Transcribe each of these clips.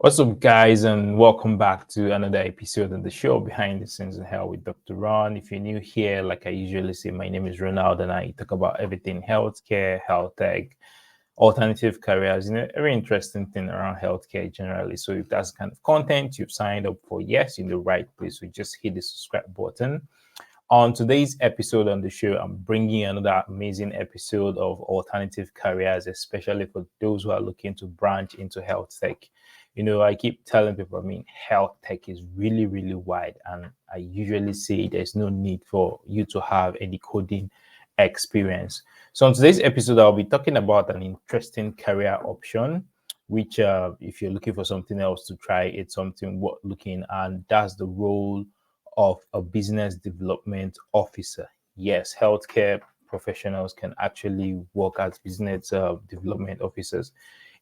What's up, guys, and welcome back to another episode of the show Behind the Scenes in Health with Dr. Ron. If you're new here, like I usually say, my name is Ronald, and I talk about everything healthcare, health tech, alternative careers, every interesting thing around healthcare generally. So if that's the kind of content you've signed up for, yes, you're in the right place. So just hit the subscribe button. On today's episode on the show, I'm bringing another amazing episode of alternative careers, especially for those who are looking to branch into health tech. I keep telling people, health tech is really, really wide. And I usually say there's no need for you to have any coding experience. So on today's episode, I'll be talking about an interesting career option, which if you're looking for something else to try, it's something worth looking. And that's the role of a business development officer. Yes, healthcare professionals can actually work as business development officers.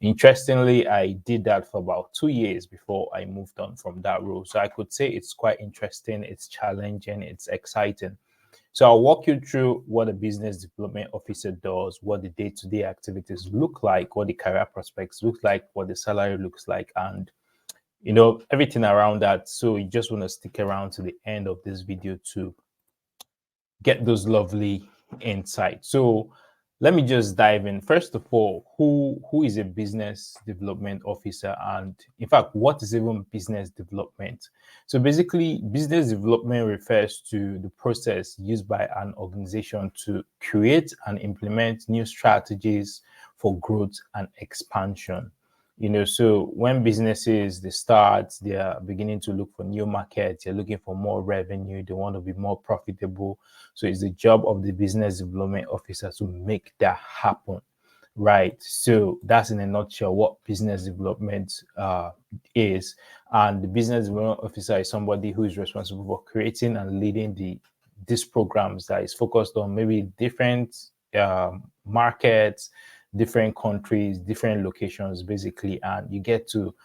Interestingly, I did that for about 2 years before I moved on from that role. So I could say it's quite interesting, it's challenging, it's exciting. So I'll walk you through what a business development officer does, what the day-to-day activities look like, what the career prospects look like, what the salary looks like, and everything around that. So you just want to stick around to the end of this video to get those lovely insights. So let me just dive in. First of all, who is a business development officer? And in fact, what is even business development? So basically, business development refers to the process used by an organization to create and implement new strategies for growth and expansion. So when businesses they are beginning to look for new markets, they're looking for more revenue, they want to be more profitable. So it's the job of the business development officer to make that happen, right? So that's in a nutshell what business development is. And the business development officer is somebody who is responsible for creating and leading these programs that is focused on maybe different markets, different countries, different locations, basically, and you get to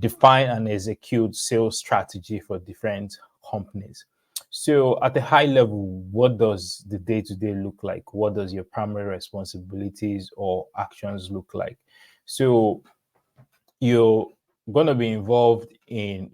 define and execute sales strategy for different companies. So at a high level, what does the day-to-day look like? What does your primary responsibilities or actions look like? So you're going to be involved in,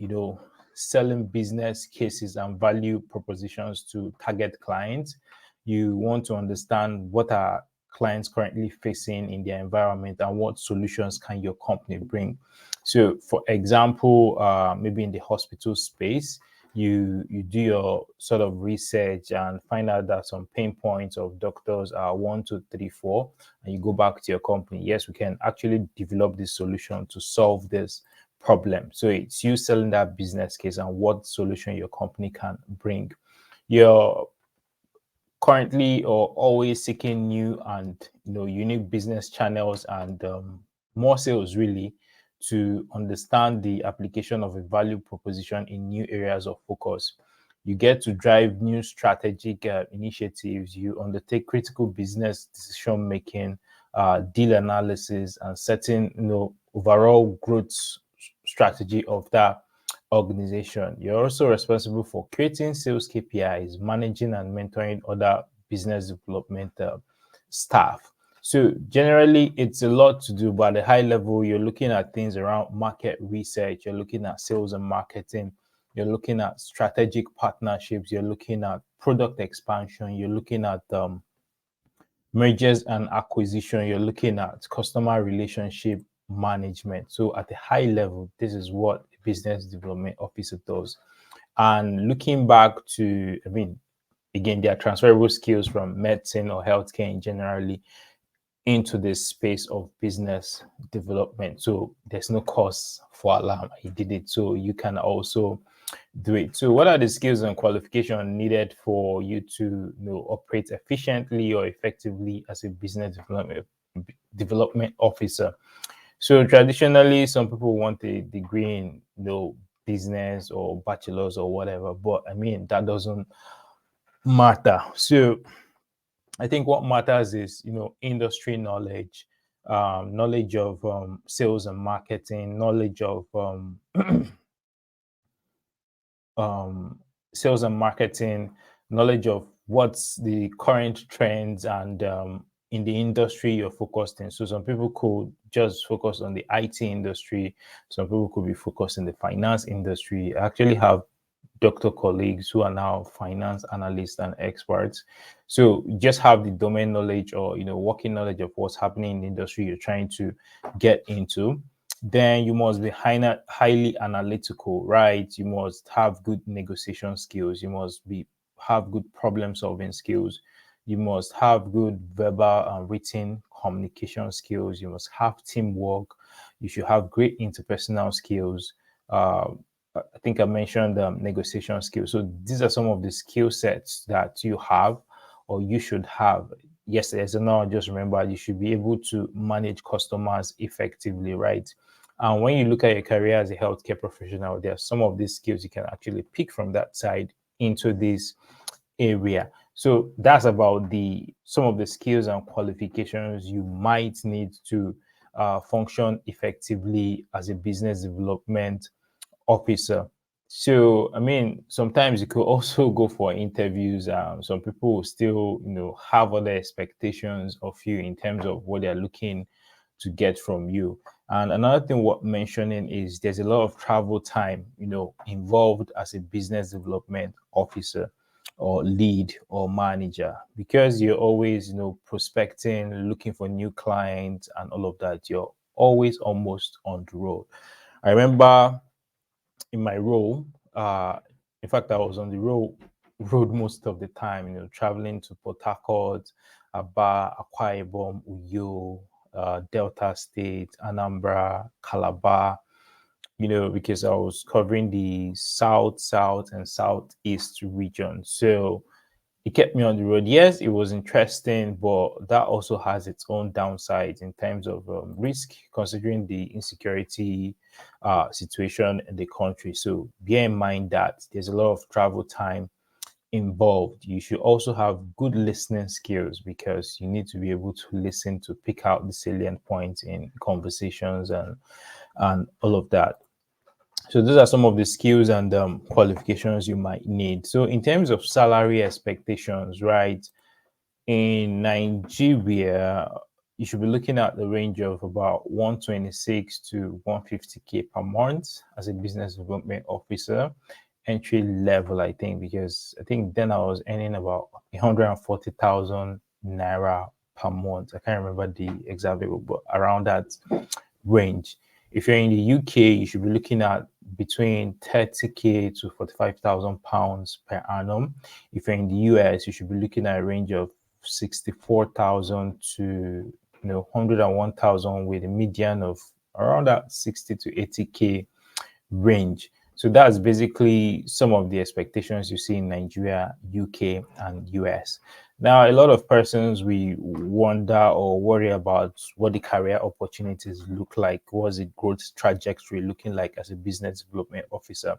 selling business cases and value propositions to target clients. You want to understand what are clients currently facing in their environment and what solutions can your company bring. So for example, maybe in the hospital space, you do your sort of research and find out that some pain points of doctors are 1, 2, 3, 4, and you go back to your company. Yes, we can actually develop this solution to solve this problem. So it's you selling that business case and what solution your company can bring. You're currently or always seeking new and unique business channels and more sales, really, to understand the application of a value proposition in new areas of focus. You get to drive new strategic initiatives. You undertake critical business decision making, deal analysis, and setting overall growth strategy of that organization. You're also responsible for creating sales KPIs, managing and mentoring other business development staff. So generally, it's a lot to do, but at a high level, you're looking at things around market research, you're looking at sales and marketing, you're looking at strategic partnerships, you're looking at product expansion, you're looking at mergers and acquisition, you're looking at customer relationship management. So at a high level, this is what a business development officer does. And looking back to, again, there are transferable skills from medicine or healthcare in generally into this space of business development. So there's no cause for alarm. I did it. So you can also do it. So what are the skills and qualifications needed for you to operate efficiently or effectively as a business development officer? So traditionally, some people want a degree in business or bachelor's or whatever, but that doesn't matter. So I think what matters is industry knowledge, knowledge of sales and marketing, knowledge of sales and marketing, knowledge of what's the current trends and in the industry you're focused in. So some people could just focus on the IT industry. Some people could be focused in the finance industry. I actually have doctor colleagues who are now finance analysts and experts. So just have the domain knowledge or working knowledge of what's happening in the industry you're trying to get into. Then you must be highly analytical, right? You must have good negotiation skills. You must have good problem solving skills. You must have good verbal and written communication skills. You must have teamwork. You should have great interpersonal skills. I think I mentioned negotiation skills. So these are some of the skill sets that you have or you should have. Yes, as a now, just remember you should be able to manage customers effectively, right? And when you look at your career as a healthcare professional, there are some of these skills you can actually pick from that side into this area. So that's about some of the skills and qualifications you might need to function effectively as a business development officer. So, I mean, sometimes you could also go for interviews. Some people will still, have other expectations of you in terms of what they're looking to get from you. And another thing worth mentioning is there's a lot of travel time, involved as a business development officer or lead or manager because you're always, prospecting, looking for new clients and all of that. You're always almost on the road. I remember in my role, in fact, I was on the road most of the time, traveling to Port Harcourt, Aba, Akwa Ibom, Uyo, Delta State, Anambra, Calabar, because I was covering the south and southeast region. So it kept me on the road. Yes, it was interesting, but that also has its own downsides in terms of risk, considering the insecurity situation in the country. So bear in mind that there's a lot of travel time involved. You should also have good listening skills because you need to be able to listen to pick out the salient points in conversations and all of that. So those are some of the skills and qualifications you might need. So in terms of salary expectations, right? In Nigeria, you should be looking at the range of about 126 to 150K per month as a business development officer, entry level, I think, because I think then I was earning about 140,000 naira per month. I can't remember the exact value, but around that range. If you're in the UK, you should be looking at between 30K to 45,000 pounds per annum. If you're in the US, you should be looking at a range of 64,000 to 101,000 with a median of around that 60 to 80K range. So that's basically some of the expectations you see in Nigeria, UK, and US. Now, a lot of persons we wonder or worry about what the career opportunities look like, what's the growth trajectory looking like as a business development officer.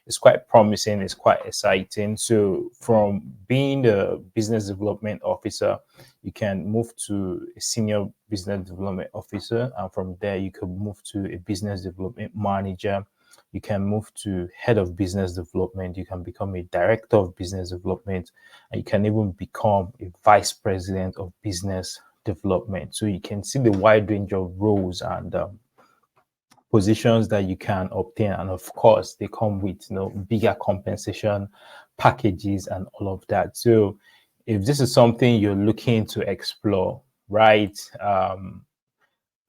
It's quite promising, it's quite exciting. So, from being a business development officer, you can move to a senior business development officer, and from there, you can move to a business development manager. You can move to head of business development. You can become a director of business development, and you can even become a vice president of business development. So you can see the wide range of roles and positions that you can obtain, and of course, they come with bigger compensation packages and all of that. So if this is something you're looking to explore, right?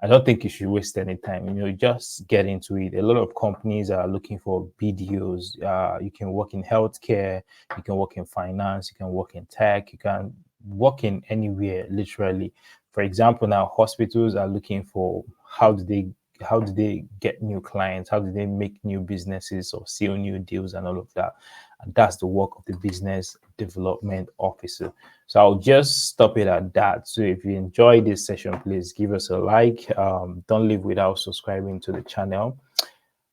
I don't think you should waste any time. Just get into it. A lot of companies are looking for BDOs. You can work in healthcare, you can work in finance, you can work in tech, you can work in anywhere, literally. For example, now hospitals are looking for how do they get new clients, how do they make new businesses or seal new deals and all of that. And that's the work of the business development officer. So I'll just stop it at that. So if you enjoyed this session, please give us a like. Don't leave without subscribing to the channel.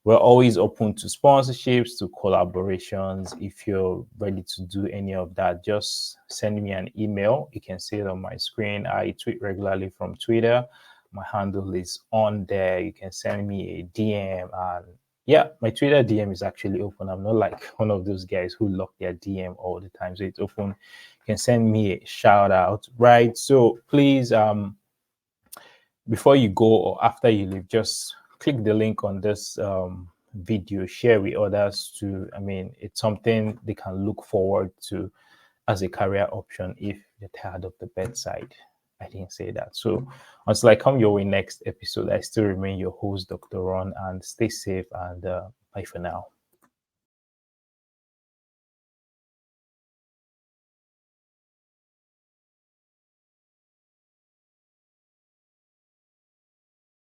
We're always open to sponsorships, to collaborations. If you're ready to do any of that, just send me an email. You can see it on my screen. I tweet regularly from Twitter. My handle is on there. You can send me a DM and Yeah, my Twitter DM is actually open. I'm not like one of those guys who lock their DM all the time. So it's open. You can send me a shout out, right? So please, before you go or after you leave, just click the link on this video, share with others too. I mean, it's something they can look forward to as a career option if you're tired of the bedside. I didn't say that. So until I come your way next episode, I still remain your host, Dr. Ron, and stay safe and bye for now.